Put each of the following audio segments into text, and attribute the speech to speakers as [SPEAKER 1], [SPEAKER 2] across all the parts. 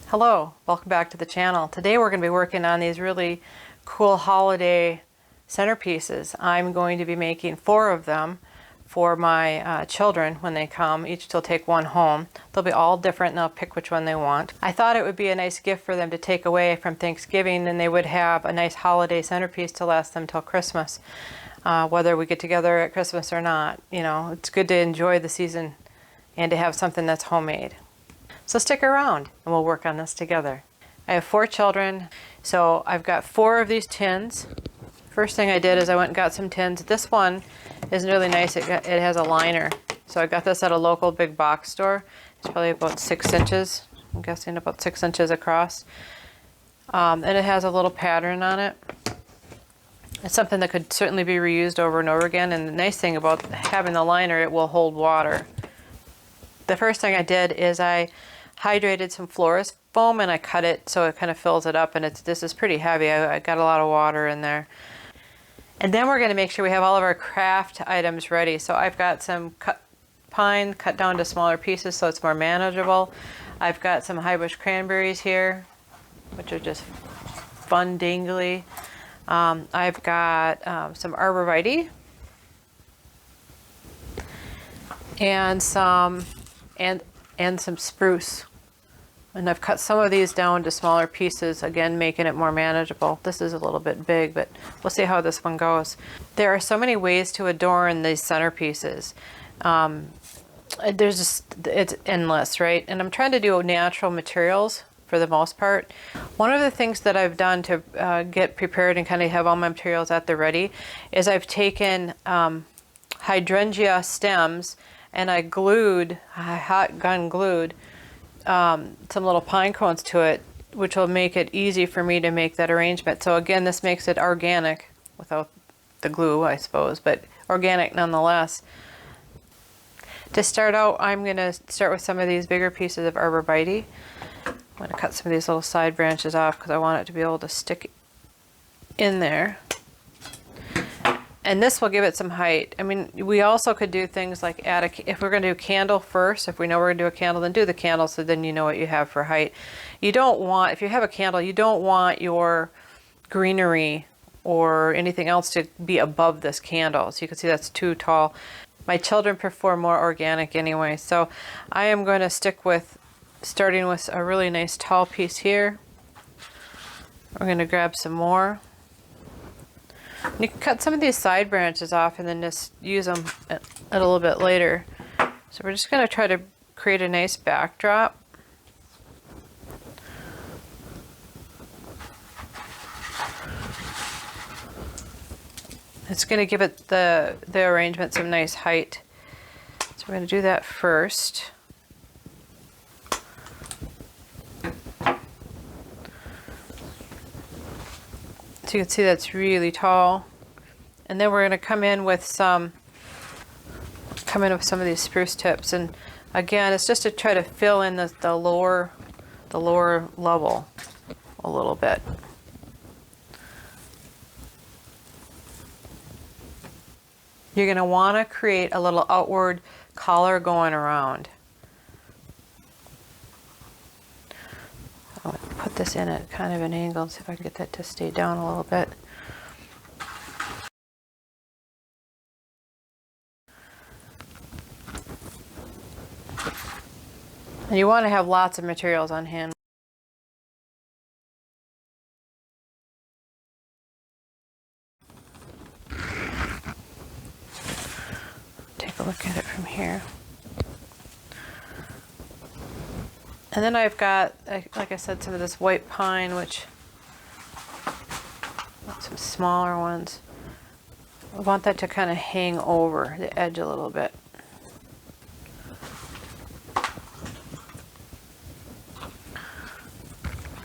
[SPEAKER 1] Hello, welcome back to the channel. Today we're going to be working on these really cool holiday centerpieces. I'm going to be making 4 of them for my children when they come. Each will take one home. They'll be all different and they'll pick which one they want. I thought it would be a nice gift for them to take away from Thanksgiving, and they would have a nice holiday centerpiece to last them till Christmas. Whether we get together at Christmas or not, you know, it's good to enjoy the season and to have something that's homemade. So stick around and we'll work on this together. I have 4 children, so I've got 4 of these tins. First thing I did is I went and got some tins. This one is really nice. It has a liner. So I got this at a local big box store. It's probably about 6 inches. I'm guessing about 6 inches across. And it has a little pattern on it. It's something that could certainly be reused over and over again. And the nice thing about having the liner, it will hold water. The first thing I did is I hydrated some florist foam and I cut it so it kind of fills it up, and this is pretty heavy. I got a lot of water in there. And then we're going to make sure we have all of our craft items ready. So I've got some pine cut down to smaller pieces so it's more manageable. I've got some high bush cranberries here, which are just fun dangly. I've got some Arborvitae and some spruce. And I've cut some of these down to smaller pieces, again making it more manageable. This is a little bit big, but we'll see how this one goes. There are so many ways to adorn these centerpieces. It's endless, right? And I'm trying to do natural materials for the most part. One of the things that I've done to get prepared and kind of have all my materials at the ready is I've taken hydrangea stems and I hot gun glued some little pine cones to it, which will make it easy for me to make that arrangement. So again, this makes it organic without the glue, I suppose, but organic nonetheless. To start out, I'm going to start with some of these bigger pieces of Arborvitae. I'm going to cut some of these little side branches off because I want it to be able to stick in there. And this will give it some height. I mean, we also could do things like if we're going to do candle first, if we know we're going to do a candle, then do the candle so then you know what you have for height. You don't want, if you have a candle, you don't want your greenery or anything else to be above this candle. So you can see that's too tall. My children prefer more organic anyway. So I am going to stick with, starting with a really nice tall piece here. We're going to grab some more. You can cut some of these side branches off and then just use them a little bit later. So we're just going to try to create a nice backdrop. It's going to give it the arrangement some nice height. So we're going to do that first. So you can see that's really tall. And then we're going to come in with some of these spruce tips. And again, it's just to try to fill in the lower level a little bit. You're going to want to create a little outward collar going around. I'm going to put this in at kind of an angle and see if I can get that to stay down a little bit. And you want to have lots of materials on hand. Take a look at it from here. And then I've got, like I said, some of this white pine, which, some smaller ones. I want that to kind of hang over the edge a little bit.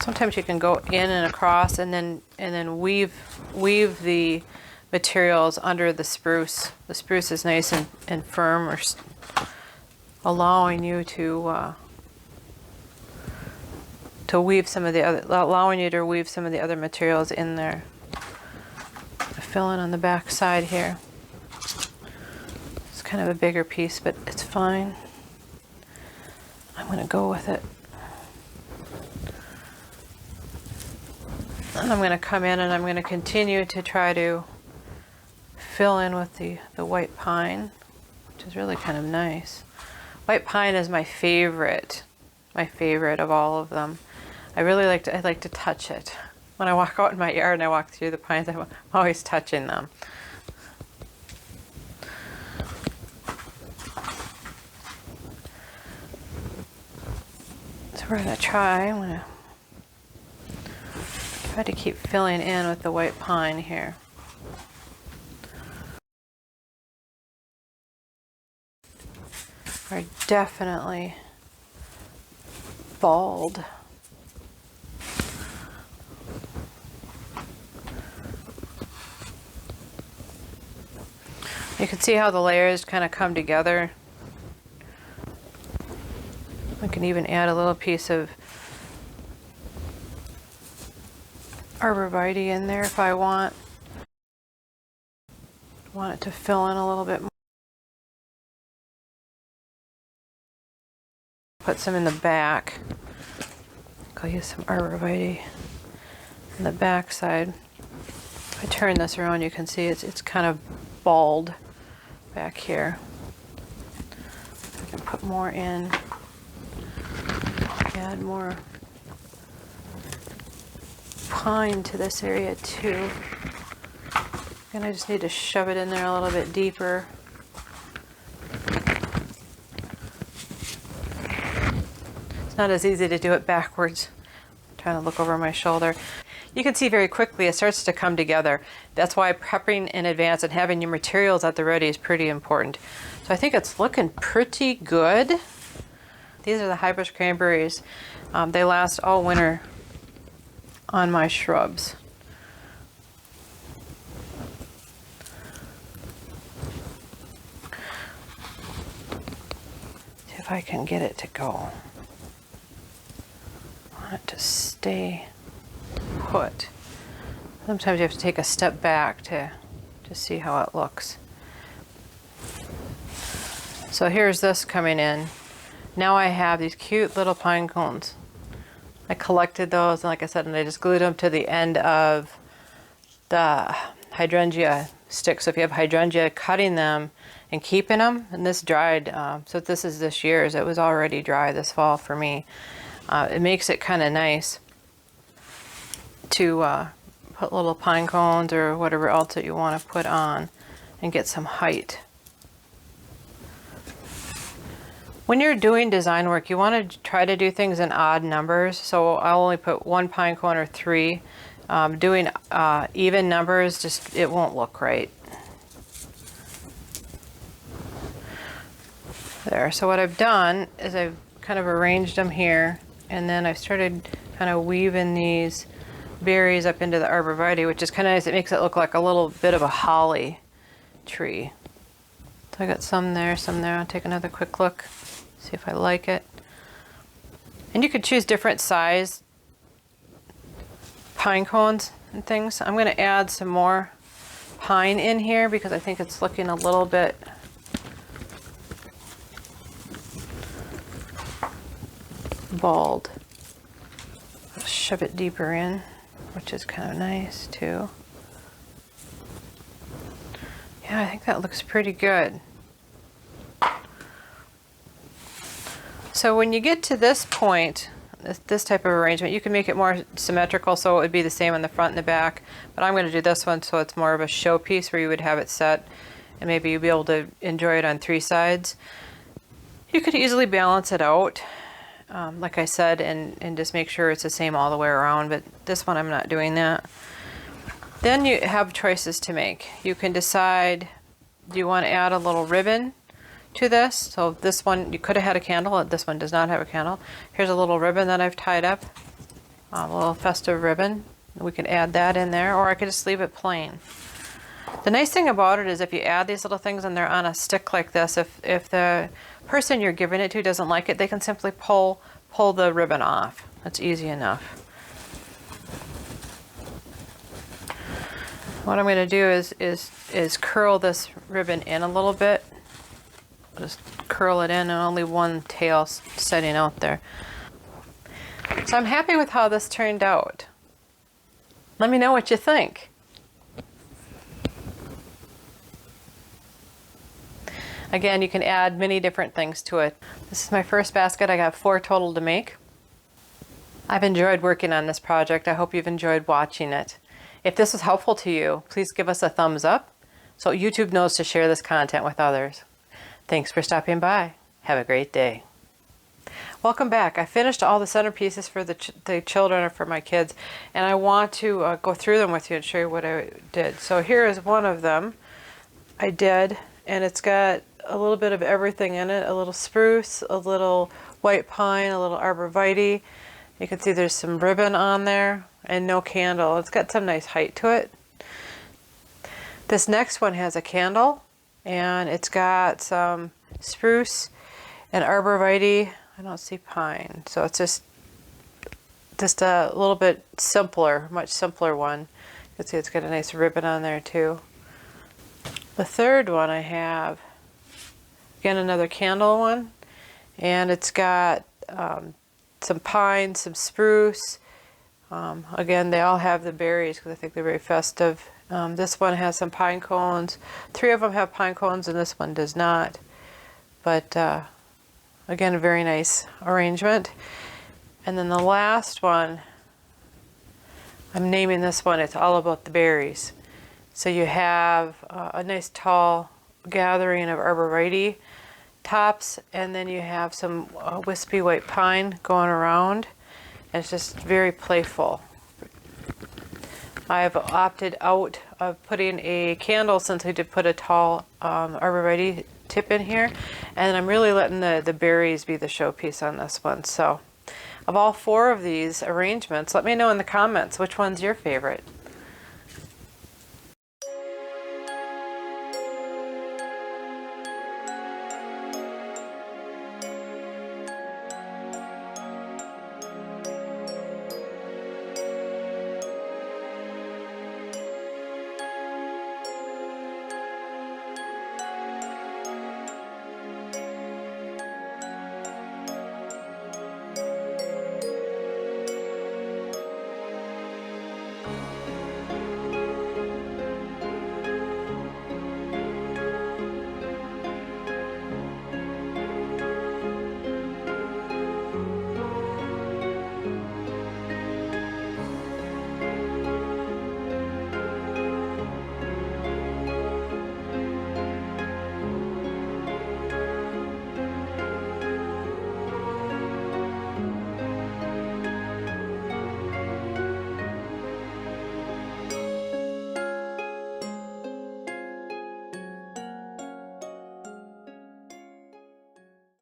[SPEAKER 1] Sometimes you can go in and across and then weave the materials under the spruce. The spruce is nice and firm, or allowing you to weave some of the other materials in there. Fill in on the back side here. It's kind of a bigger piece, but it's fine. I'm going to go with it. And I'm going to come in and I'm going to continue to try to fill in with the white pine, which is really kind of nice. White pine is my favorite of all of them. I like to touch it. When I walk out in my yard and I walk through the pines, I'm always touching them. So we're going to try, I'm going to try to keep filling in with the white pine here. Are definitely bald. You can see how the layers kind of come together. I can even add a little piece of Arborvitae in there if I want it to fill in a little bit more. Put some in the back. I'll use some Arborvitae in the back side. If I turn this around, you can see it's kind of bald back here. I can put more in, add more pine to this area too. And I just need to shove it in there a little bit deeper. It's not as easy to do it backwards. I'm trying to look over my shoulder. You can see very quickly it starts to come together. That's why prepping in advance and having your materials at the ready is pretty important. So I think it's looking pretty good. These are the hybrid cranberries. They last all winter on my shrubs. See if I can get it to go. I want it to stay put. Sometimes you have to take a step back to see how it looks. So here's this coming in. Now I have these cute little pine cones. I collected those, and like I said, and I just glued them to the end of the hydrangea sticks. So if you have hydrangea, cutting them and keeping them, and this dried, so this is this year's. It was already dry this fall for me. It makes it kind of nice to put little pine cones or whatever else that you want to put on and get some height. When you're doing design work, you want to try to do things in odd numbers. So I'll only put 1 pine cone or 3. Doing even numbers, just it won't look right. There. So what I've done is I've kind of arranged them here, and then I've started kind of weaving these berries up into the Arborvitae, which is kind of nice. It makes it look like a little bit of a holly tree. So I got some there, some there. I'll take another quick look, see if I like it. And you could choose different size pine cones and things. I'm going to add some more pine in here because I think it's looking a little bit bald. I'll shove it deeper in, which is kind of nice too. Yeah, I think that looks pretty good. So when you get to this point, this type of arrangement, you can make it more symmetrical so it would be the same on the front and the back, but I'm going to do this one so it's more of a showpiece where you would have it set and maybe you'd be able to enjoy it on 3 sides. You could easily balance it out, like I said, and just make sure it's the same all the way around, but this one I'm not doing that. Then you have choices to make. You can decide, do you want to add a little ribbon to this? So this one, you could have had a candle. This one does not have a candle. Here's a little ribbon that I've tied up, a little festive ribbon. We can add that in there, or I could just leave it plain. The nice thing about it is if you add these little things and they're on a stick like this, if the person you're giving it to doesn't like it, they can simply pull the ribbon off. That's easy enough. What I'm going to do is curl this ribbon in a little bit. Just curl it in, and only one tail setting out there. So I'm happy with how this turned out. Let me know what you think. Again, you can add many different things to it. This is my first basket. I got 4 total to make. I've enjoyed working on this project. I hope you've enjoyed watching it. If this was helpful to you, please give us a thumbs up so YouTube knows to share this content with others. Thanks for stopping by. Have a great day. Welcome back. I finished all the centerpieces for the children or for my kids, and I want to go through them with you and show you what I did. So here is one of them I did, and it's got a little bit of everything in it. A little spruce, a little white pine, a little arborvitae. You can see there's some ribbon on there and no candle. It's got some nice height to it. This next one has a candle, and it's got some spruce and arborvitae. I don't see pine, so it's just a little bit simpler, much simpler one. You can see it's got a nice ribbon on there too. The third one I have, again, another candle one, and it's got some pine, some spruce. Again, they all have the berries because I think they're very festive. This one has some pine cones. 3 of them have pine cones and this one does not. But again, a very nice arrangement. And then the last one, I'm naming this one, it's all about the berries. So you have a nice tall gathering of arborvitae tops, and then you have some wispy white pine going around. And it's just very playful. I've opted out of putting a candle since I did put a tall arborvitae tip in here, and I'm really letting the berries be the showpiece on this one. So of all 4 of these arrangements, let me know in the comments which one's your favorite.